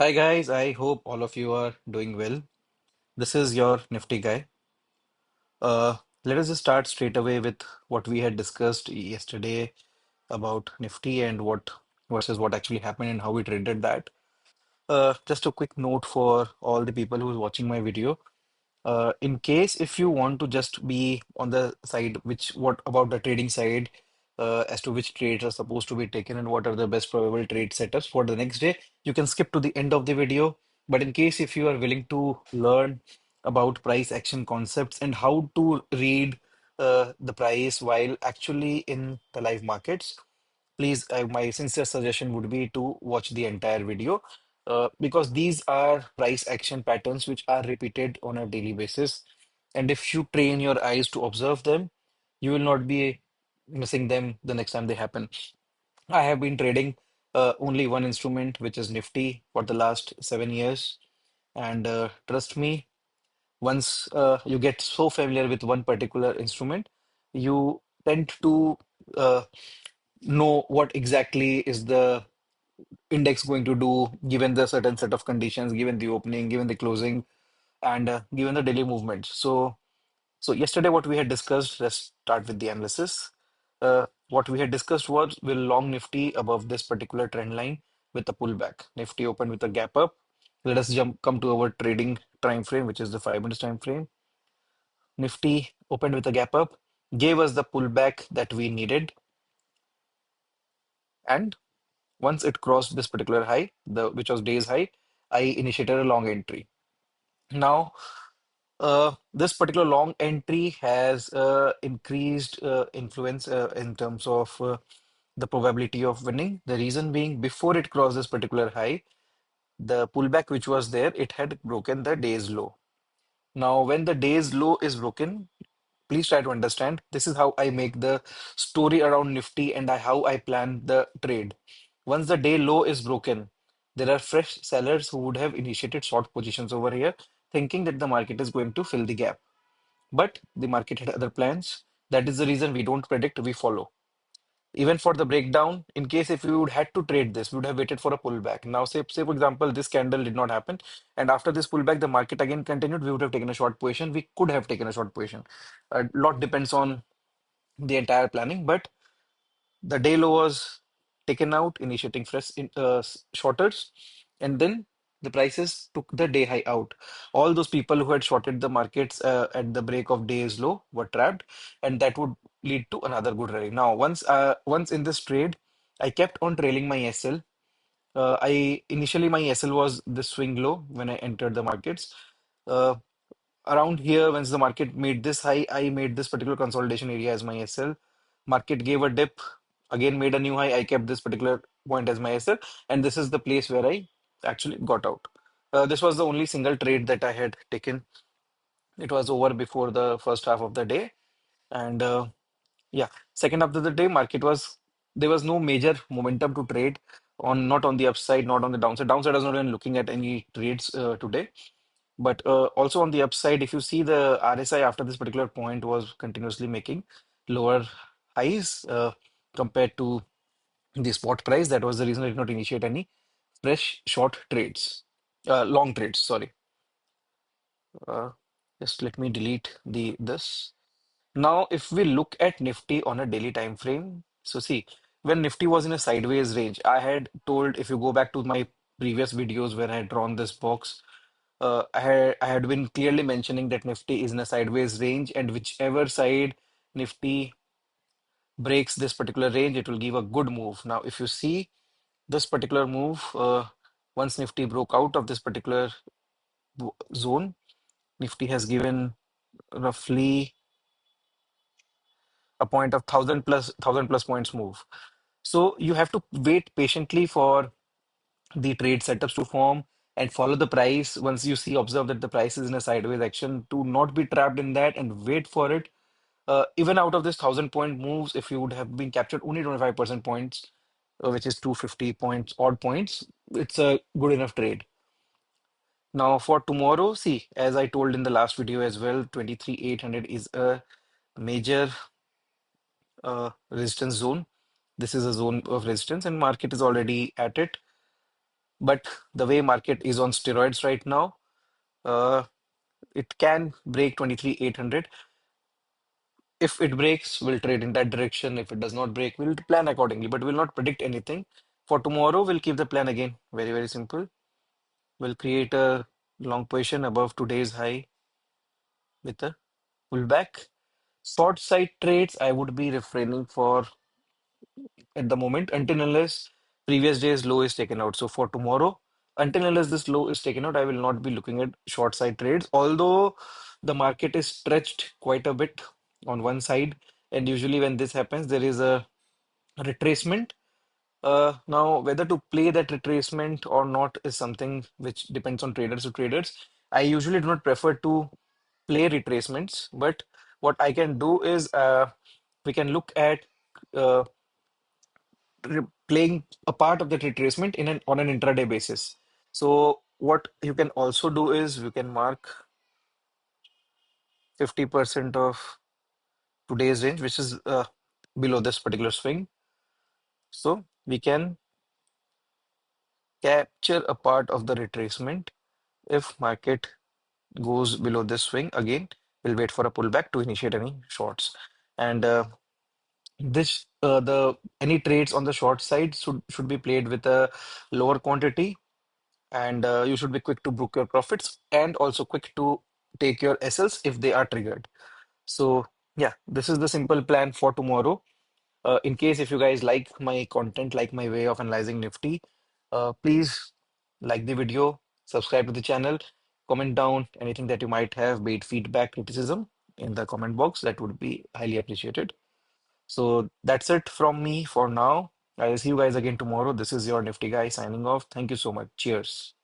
Hi guys, I hope all of you are doing well. This is your Nifty Guy. Uh, Let us just start straight away with what we had discussed yesterday about Nifty and what versus what actually happened and how we traded that. Just a quick note for all the people who's watching my video. In case if you want to just be on the side, which what about the trading side, as to which trades are supposed to be taken and what are the best probable trade setups for the next day, you can skip to the end of the video. But in case if you are willing to learn about price action concepts and how to read the price while actually in the live markets, please, my sincere suggestion would be to watch the entire video because these are price action patterns which are repeated on a daily basis. And if you train your eyes to observe them, you will not be missing them the next time they happen. I have been trading only one instrument, which is Nifty, for the last 7 years. And trust me, once you get so familiar with one particular instrument, you tend to uh, know what exactly is the index going to do given the certain set of conditions, given the opening, given the closing, and given the daily movement. So yesterday what we had discussed, let's start with the analysis. What we had discussed was will long Nifty above this particular trend line with a pullback. Nifty opened with a gap up. Let us come to our trading time frame, which is the 5 minutes time frame. Nifty opened with a gap up, gave us the pullback that we needed, and once it crossed this particular high, the which was day's high, I initiated a long entry. Now, this particular long entry has increased influence in terms of the probability of winning. The reason being, before it crossed this particular high, the pullback which was there, it had broken the day's low. Now, when the day's low is broken, please try to understand. This is how I make the story around Nifty and how I plan the trade. Once the day low is broken, there are fresh sellers who would have initiated short positions over here, thinking that the market is going to fill the gap. But the market had other plans. That is the reason we don't predict, we follow. Even for the breakdown, in case if we would had to trade this, we would have waited for a pullback. Now, say for example, this candle did not happen, and after this pullback, the market again continued. We would have taken a short position. We could have taken a short position. A lot depends on the entire planning, but the day low was taken out, initiating fresh shorters, and then the prices took the day high out. All those people who had shorted the markets at the break of day's low were trapped, and that would lead to another good rally. Now, once in this trade, I kept on trailing my SL. I initially my SL was the swing low when I entered the markets. Uh, Around here, once the market made this high, I made this particular consolidation area as my SL. Market gave a dip, again made a new high. I kept this particular point as my SL, and this is the place where I actually got out. This was the only single trade that I had taken. It was over before the first half of the day, and yeah, second half of the day, market was there was no major momentum to trade on, not on the upside, not on the downside. Downside, I was not even looking at any trades today. But also on the upside, if you see the RSI after this particular point was continuously making lower highs compared to the spot price. That was the reason I did not initiate any fresh short trades, long trades, sorry. Uh, just let me delete the this. Now, if we look at Nifty on a daily time frame, so see, when Nifty was in a sideways range, I had told if you go back to my previous videos where I had drawn this box, I had been clearly mentioning that Nifty is in a sideways range, and whichever side Nifty breaks this particular range, it will give a good move. Now, if you see this particular move, once Nifty broke out of this particular zone, Nifty has given roughly a point of thousand plus points move. So you have to wait patiently for the trade setups to form and follow the price. Once you see, observe that the price is in a sideways action, to not be trapped in that and wait for it. Even out of this 1,000 point moves, if you would have been captured only 25% points, which is 250 points, odd points, it's a good enough trade. Now for tomorrow, see, as I told in the last video as well, 23,800 is a major resistance zone. This is a zone of resistance, and market is already at it. But the way market is on steroids right now, uh, it can break 23,800. If it breaks, we'll trade in that direction. If it does not break, we'll plan accordingly, but we'll not predict anything. For tomorrow, we'll keep the plan again. Very, very simple. We'll create a long position above today's high with a pullback. Short side trades, I would be refraining for at the moment until unless previous day's low is taken out. So for tomorrow, until unless this low is taken out, I will not be looking at short side trades. Although the market is stretched quite a bit on one side, and usually when this happens, there is a retracement. Now, whether to play that retracement or not is something which depends on traders to traders. I usually do not prefer to play retracements, but what I can do is we can look at uh, playing a part of that retracement in an on an intraday basis. So what you can also do is we can mark 50% of today's range, which is below this particular swing. So we can capture a part of the retracement if market goes below this swing. Again, we'll wait for a pullback to initiate any shorts. And this the any trades on the short side should be played with a lower quantity, and you should be quick to book your profits and also quick to take your SLs if they are triggered. So yeah, this is the simple plan for tomorrow. In case if you guys like my content, like my way of analyzing Nifty, please like the video, subscribe to the channel, comment down anything that you might have, be it feedback, criticism in the comment box. That would be highly appreciated. So that's it from me for now. I'll see you guys again tomorrow. This is your Nifty Guy signing off. Thank you so much. Cheers.